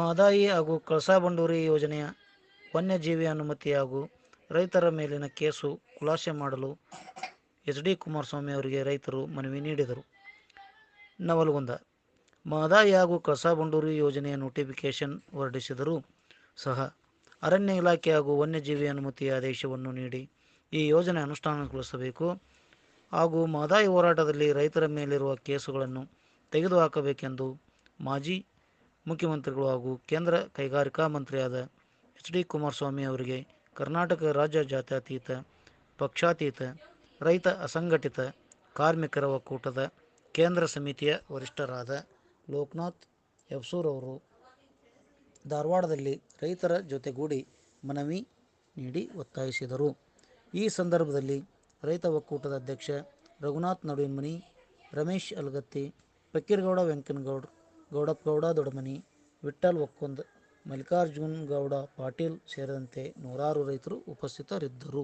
ಮಹದಾಯಿ ಹಾಗೂ ಕಳಸಾ ಬಂಡೂರಿ ಯೋಜನೆಯ ವನ್ಯಜೀವಿ ಅನುಮತಿ ಹಾಗೂ ರೈತರ ಮೇಲಿನ ಕೇಸು ಖುಲಾಸೆ ಮಾಡಲು ಎಚ್.ಡಿ. ಕುಮಾರಸ್ವಾಮಿ ಅವರಿಗೆ ರೈತರು ಮನವಿ ನೀಡಿದರು. ನವಲಗುಂದ ಮಹದಾಯಿ ಹಾಗೂ ಕಳಸಾ ಬಂಡೂರಿ ಯೋಜನೆಯ ನೋಟಿಫಿಕೇಶನ್ ಹೊರಡಿಸಿದರೂ ಸಹ ಅರಣ್ಯ ಇಲಾಖೆ ಹಾಗೂ ವನ್ಯಜೀವಿ ಅನುಮತಿ ಆದೇಶವನ್ನು ನೀಡಿ ಈ ಯೋಜನೆ ಅನುಷ್ಠಾನಗೊಳಿಸಬೇಕು ಹಾಗೂ ಮಹದಾಯಿ ಹೋರಾಟದಲ್ಲಿ ರೈತರ ಮೇಲಿರುವ ಕೇಸುಗಳನ್ನು ತೆಗೆದುಹಾಕಬೇಕೆಂದು ಮಾಜಿ ಮುಖ್ಯಮಂತ್ರಿಗಳು ಹಾಗೂ ಕೇಂದ್ರ ಕೈಗಾರಿಕಾ ಮಂತ್ರಿಯಾದ ಎಚ್.ಡಿ. ಕುಮಾರಸ್ವಾಮಿ ಅವರಿಗೆ ಕರ್ನಾಟಕ ರಾಜ್ಯ ಜಾತ್ಯತೀತ ಪಕ್ಷಾತೀತ ರೈತ ಅಸಂಘಟಿತ ಕಾರ್ಮಿಕರ ಒಕ್ಕೂಟದ ಕೇಂದ್ರ ಸಮಿತಿಯ ವರಿಷ್ಠರಾದ ಲೋಕನಾಥ್ ಯಬಸೂರ್ ಅವರು ಧಾರವಾಡದಲ್ಲಿ ರೈತರ ಜೊತೆಗೂಡಿ ಮನವಿ ನೀಡಿ ಒತ್ತಾಯಿಸಿದರು. ಈ ಸಂದರ್ಭದಲ್ಲಿ ರೈತ ಒಕ್ಕೂಟದ ಅಧ್ಯಕ್ಷ ರಘುನಾಥ್ ನಡುವಿನ್ಮನಿ, ರಮೇಶ್ ಅಲಗತ್ತಿ, ಫಕೀರಗೌಡ ವೆಂಕನಗೌಡ, ಗೌಡಪ್ಪಗೌಡ ದೊಡ್ಡಮನಿ, ವಿಠ್ಠಲ್ ಒಕ್ಕುಂದ, ಮಲ್ಲಿಕಾರ್ಜುನ ಗೌಡ ಪಾಟೀಲ್ ಸೇರಿದಂತೆ ನೂರಾರು ರೈತರು ಉಪಸ್ಥಿತರಿದ್ದರು.